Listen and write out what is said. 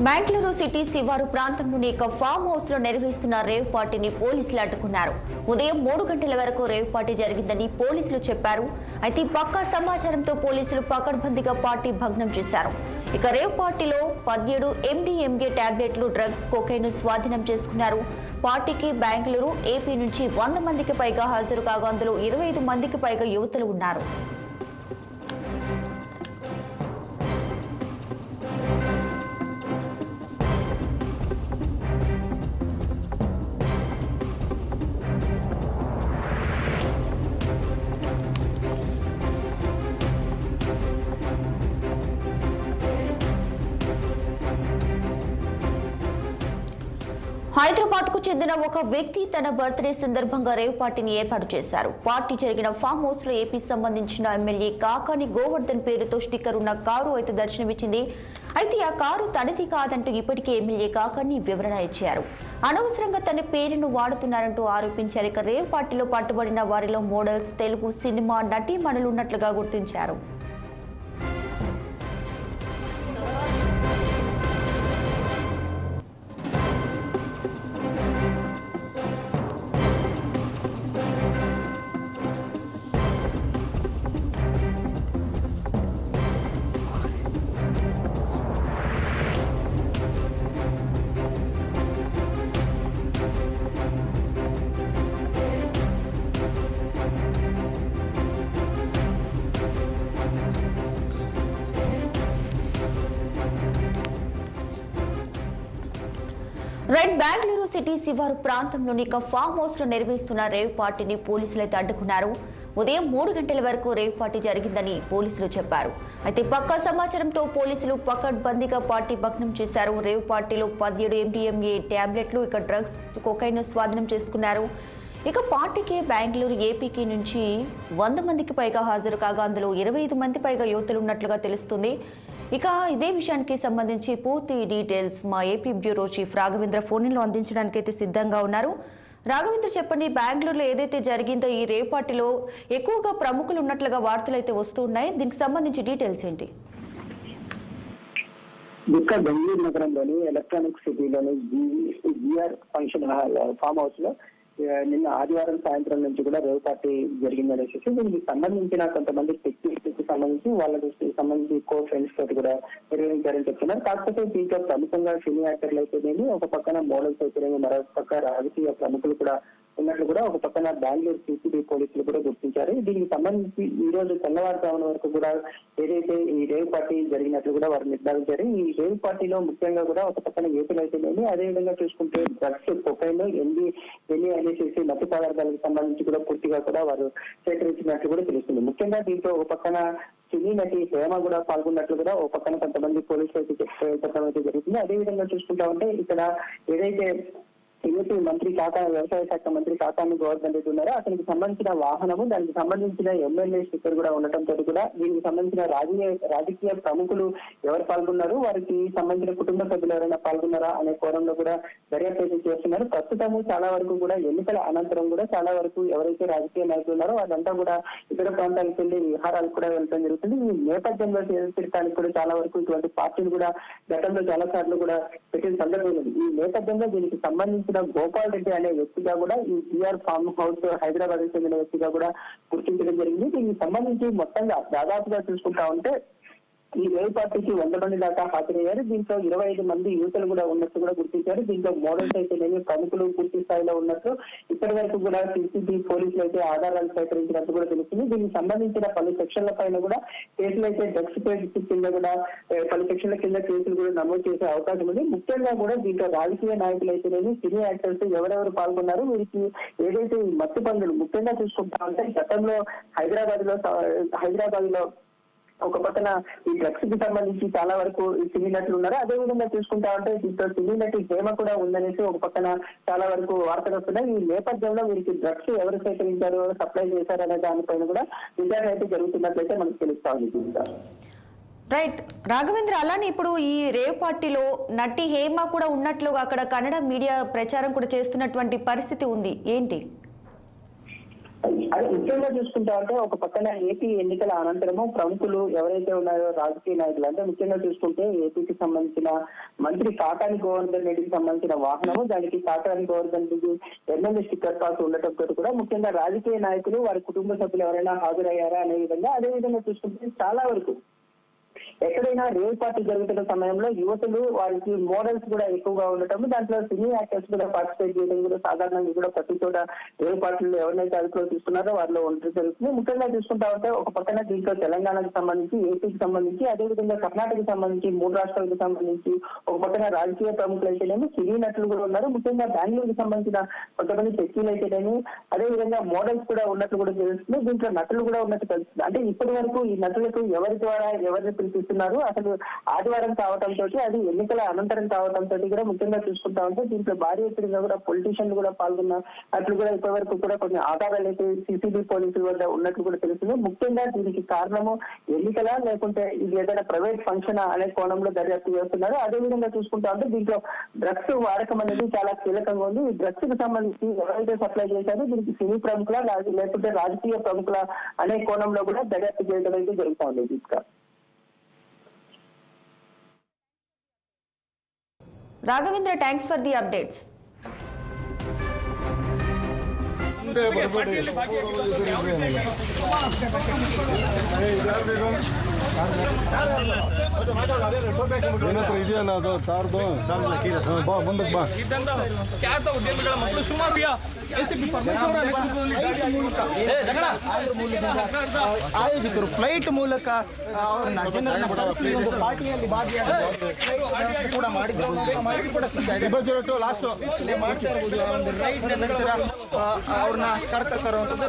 Bengaluru city శివారు ప్రాంతంలోని ఒక ఫామ్ హౌస్ లో నిర్వహిస్తున్న రేవ్ పార్టీని పోలీసులు అడ్డుకున్నారు. ఉదయం 3 గంటల వరకు రేవ్ పార్టీ జరిగిందని పోలీసులు చెప్పారు. అయితే పక్కా సమాచారంతో పోలీసులు పకడ్బందీగా పార్టీ భగ్నం చేశారు. ఇక రేవ్ పార్టీలో 17 MDMA టాబ్లెట్లు, డ్రగ్స్, కొకైన్ స్వాధీనం చేసుకున్నారు. పార్టీకి బెంగళూరు, ఏపీ నుంచి 100 మందికి పైగా హాజరు కాగా అందులో 25 మందికి పైగా యువతులు ఉన్నారు. హైదరాబాద్ కు చెందిన ఒక వ్యక్తి తన బర్త్డే సందర్భంగా రేవ్ పార్టీని ఏర్పాటు చేశారు. పార్టీ జరిగిన ఫామ్ హౌస్ లో ఏపీ సంబంధించిన ఎమ్మెల్యే కాకాని గోవర్ధన్ పేరుతో స్టిక్కర్ ఉన్న కారు అయితే దర్శనమిచ్చింది. అయితే ఆ కారు తనది కాదంటూ ఇప్పటికే ఎమ్మెల్యే కాకాని వివరణ ఇచ్చారు. అనవసరంగా తన పేరును వాడుతున్నారంటూ ఆరోపించారు. ఇక రేవ్ పార్టీలో పట్టుబడిన వారిలో మోడల్స్, తెలుగు సినిమా నటీమణులు ఉన్నట్లుగా గుర్తించారు. బెంగళూరు సిటీ శివారు ప్రాంతంలోని ఒక ఫామ్ హౌస్ లో నిర్వహిస్తున్న రేవ్ పార్టీని పోలీసులైతే అడ్డుకున్నారు. ఉదయం 3 గంటల వరకు రేవ్ పార్టీ జరిగిందని పోలీసులు చెప్పారు. అయితే పక్కా సమాచారంతో పోలీసులు పకడ్బందీగా పార్టీ భగ్నం చేశారు. రేవ్ పార్టీలో 17 MDMA టాబ్లెట్లు, ఇక డ్రగ్స్, కొకైన్ స్వాధీనం చేసుకున్నారు. ఇక పార్టీకి బెంగళూరు, ఏపీకి నుంచి 100 మందికి పైగా హాజరు కాగా అందులో 25 మంది పైగా యువతులు ఉన్నట్లుగా తెలుస్తుంది. ఇక ఇదే విషయానికి సంబంధించి పూర్తి డీటెయిల్స్ మా ఏపీ బ్యూరో చీఫ్ రాఘవేంద్ర ఫోన్లో అందించడానికి అయితే సిద్ధంగా ఉన్నారు. రాఘవేంద్ర, చెప్పండి, బెంగళూరులో ఏదైతే జరిగిందో ఈ రేవ్ పార్టీలో ఎక్కువగా ప్రముఖులు ఉన్నట్లుగా వార్తలు అయితే వస్తూ ఉన్నాయి. దీనికి సంబంధించి డీటెయిల్స్ ఏంటి? ఇక్కడ బెంగళూరు నగరంలోని ఎలక్ట్రానిక్ సిటీలోని జిఆర్ ఫంక్షన్ ఫామ్ హౌస్ లో నిన్న ఆదివారం సాయంత్రం నుంచి కూడా రేవ్ పార్టీ జరిగిందనేసి దీనికి సంబంధించిన కొంతమంది టెక్నీషియన్స్ సంబంధించి వాళ్ళకి సంబంధించి కో ఫ్రెండ్స్ తోటి కూడా నిర్వహించారని చెప్తున్నారు. కాకపోతే దీంట్లో ప్రముఖంగా సినీ యాక్టర్లు అయితేనేమి, ఒక పక్కన మోడల్స్ అయితేనేమి, మరొక పక్క రాజకీయ ప్రముఖులు కూడా ఉన్నట్లు కూడా ఒక పక్కన బెంగళూరు సిసిబి పోలీసులు కూడా గుర్తించారు. దీనికి సంబంధించి ఈ రోజు తెల్లవారుజామున వరకు కూడా ఏదైతే ఈ రేవ్ పార్టీ జరిగినట్లు కూడా వారు నిర్ధారించారు. ఈ రేవ్ పార్టీలో ముఖ్యంగా కూడా ఒక పక్కన యువతులు అయితేనేమి, అదేవిధంగా చూసుకుంటే డ్రగ్స్, కొకైన్, ఎన్ని అనేసి మత్తు పదార్థాలకు సంబంధించి కూడా పూర్తిగా కూడా వారు సేకరించినట్లు కూడా తెలుస్తుంది. ముఖ్యంగా దీంట్లో ఒక పక్కన సినీ నటి హేమ కూడా పాల్గొన్నట్లు కూడా ఒక పక్కన కొంతమంది పోలీసులు అయితే చెప్పడం అయితే జరుగుతుంది. అదేవిధంగా చూసుకుంటా ఉంటే ఇక్కడ ఏదైతే ఏపీ మంత్రి వ్యవసాయ శాఖ మంత్రి కాకాని గోవర్ధన్ రెడ్డి ఉన్నారో అతనికి సంబంధించిన వాహనము, దానికి సంబంధించిన ఎమ్మెల్యే స్టిక్కర్ కూడా ఉండటంతో కూడా దీనికి సంబంధించిన రాజకీయ ప్రముఖులు ఎవరు పాల్గొన్నారు, వారికి సంబంధించిన కుటుంబ సభ్యులు ఎవరైనా పాల్గొన్నారా అనే కోణంలో కూడా దర్యాప్తు చేస్తున్నారు. ప్రస్తుతము చాలా వరకు కూడా ఎన్నికల అనంతరం కూడా చాలా వరకు ఎవరైతే రాజకీయ నాయకులు ఉన్నారో వాళ్ళంతా కూడా ఇతర ప్రాంతాలకు వెళ్లి విహారాలకు కూడా వెళ్ళడం జరుగుతుంది. ఈ నేపథ్యంలో తీర్చడానికి కూడా చాలా వరకు ఇటువంటి పార్టీలు కూడా గతంలో చాలా సార్లు కూడా పెట్టిన సందర్భం ఉంది. ఈ నేపథ్యంలో దీనికి సంబంధించిన గోపాల్ రెడ్డి అనే వ్యక్తిగా కూడా ఈ జిఆర్ ఫామ్ హౌస్ హైదరాబాద్ కి చెందిన వ్యక్తిగా కూడా గుర్తించడం జరిగింది. దీనికి సంబంధించి మొత్తంగా దాదాపుగా చూసుకుంటా ఉంటే ఈ రేవ్ పార్టీకి 100 మంది దాకా హాజరయ్యారు. దీంట్లో 25 మంది యువతులు కూడా ఉన్నట్టు కూడా గుర్తించారు. దీంట్లో మోడల్స్ అయితేనేమి, ప్రముఖులు పూర్తి స్థాయిలో ఉన్నట్టు ఇప్పటి వరకు కూడా సిసిబి పోలీసులు అయితే ఆధారాలు సేకరించినట్టు కూడా తెలుస్తుంది. దీనికి సంబంధించిన పలు సెక్షన్ల పైన కూడా కేసులు అయితే డ్రగ్స్ కింద కూడా పలు సెక్షన్ల కింద కేసులు కూడా నమోదు చేసే అవకాశం ఉంది. ముఖ్యంగా కూడా దీంట్లో రాజకీయ నాయకులు అయితేనేమి, సినీ యాక్టర్స్ ఎవరెవరు పాల్గొన్నారు, వీరికి ఏదైతే ఈ మత్తు పందులు ముఖ్యంగా చూసుకుంటా ఉంటే గతంలో హైదరాబాద్ లో ఒక పక్కన ఈ డ్రగ్స్ కి సంబంధించి చాలా వరకు సినీ నటులు ఉన్నారు. అదేవిధంగా చూసుకుంటా ఉంటే దీంట్లో సినీ నటి హేమ కూడా ఉందనేసి ఒక పక్కన చాలా వరకు వార్తలు వస్తున్నాయి. ఈ నేపథ్యంలో వీరికి డ్రగ్స్ ఎవరు సేకరించారు, సప్లై చేశారు అనే దానిపైన కూడా విచారణ అయితే జరుగుతున్నట్లయితే మనకు తెలుస్తా ఉంది. రైట్ రాఘవేంద్ర, అలానే ఇప్పుడు ఈ రేవ్ పార్టీలో నటి హేమ కూడా ఉన్నట్లుగా అక్కడ కన్నడ మీడియా ప్రచారం కూడా చేస్తున్నటువంటి పరిస్థితి ఉంది, ఏంటి? అదే ముఖ్యంగా చూసుకుంటా ఉంటే ఒక పక్కన ఏపీ ఎన్నికల అనంతరము ప్రముఖులు ఎవరైతే ఉన్నారో రాజకీయ నాయకులు అంటే ముఖ్యంగా చూసుకుంటే ఏపీకి సంబంధించిన మంత్రి కాకాని గోవర్ధన్ రెడ్డికి సంబంధించిన వాహనము, దానికి Kakani Govardhan Reddy MLA sticker pass ఉండటంతో కూడా ముఖ్యంగా రాజకీయ నాయకులు వారి కుటుంబ సభ్యులు ఎవరైనా హాజరయ్యారా అనే విధంగా, అదే విధంగా చూసుకుంటే చాలా వరకు ఎక్కడైనా రేవ్ పార్టీ జరుగుతున్న సమయంలో యువతులు వారికి మోడల్స్ కూడా ఎక్కువగా ఉండటం, దాంట్లో సినీ యాక్టర్స్ కూడా పార్టిసిపేట్ చేయడం కూడా సాధారణంగా కూడా ప్రతి చోట రేవ్ పార్టీలు ఎవరైతే అదుపులో తీసుకున్నారో వారిలో ఒంటరి జరుగుతుంది. ముఖ్యంగా చూసుకుంటా ఉంటే ఒక పక్కన దీంట్లో తెలంగాణకు సంబంధించి, ఏపీకి సంబంధించి, అదేవిధంగా కర్ణాటకకు సంబంధించి 3 రాష్ట్రాలకు సంబంధించి ఒక పక్కన రాజకీయ ప్రముఖులు అయితేనేమి, సినీ నటులు కూడా ఉన్నారు. ముఖ్యంగా బెంగళూరుకు సంబంధించిన కొంతమంది శక్తులు అయితేనేమి, అదేవిధంగా మోడల్స్ కూడా ఉన్నట్లు కూడా తెలుస్తుంది. దీంట్లో నటులు కూడా ఉన్నట్టు తెలుస్తుంది. అంటే ఇప్పటి వరకు ఈ నటులకు ఎవరి ద్వారా ఎవరిని పిలిపిస్తున్నారు, అసలు ఆదివారం కావడంతో అది ఎన్నికల అనంతరం కావడంతో కూడా ముఖ్యంగా చూసుకుంటా ఉంటే దీంట్లో భారీ ఎత్తున కూడా పొలిటీషియన్లు కూడా పాల్గొన్నట్లు కూడా ఇప్పటి వరకు కూడా కొన్ని ఆధారాలు అయితే సిసిబి పోలీసుల వద్ద ఉన్నట్లు కూడా తెలుస్తుంది. ముఖ్యంగా దీనికి కారణము ఎన్నికల లేకుంటే ఇది ఏదైనా ప్రైవేట్ ఫంక్షన్ అనే కోణంలో దర్యాప్తు చేస్తున్నారు. అదేవిధంగా చూసుకుంటా ఉంటే దీంట్లో డ్రగ్స్ వాడకం అనేది చాలా కీలకంగా ఉంది. ఈ డ్రగ్స్ కి సంబంధించి ఎవరైతే సప్లై చేశారో దీనికి సినీ ప్రముఖుల లేకుంటే రాజకీయ ప్రముఖుల అనే కోణంలో కూడా దర్యాప్తు చేయడం అయితే జరుగుతూ ఉంది. Deepika, Raghavendra, thanks for the updates. ಆಯೋಜಕರು ಫ್ಲೈಟ್ ಮೂಲಕ ಅವ್ರನ್ನ ಜನರನ್ನ ಕರೆಸಿ ಒಂದು ಪಾರ್ಟಿಯಲ್ಲಿ ಭಾಗಿಯಾಗಿ ಕೂಡ ಮಾಡಿದ್ರು. ಲಾಸ್ಟ್ ಮಾಡ್ತಾ ಇರ್ಬೋದು. ಒಂದು ರೈಟ್ ನಂತರ ಅವ್ರನ್ನ ಕರ್ತಾ ಇರುವಂತದ್ದು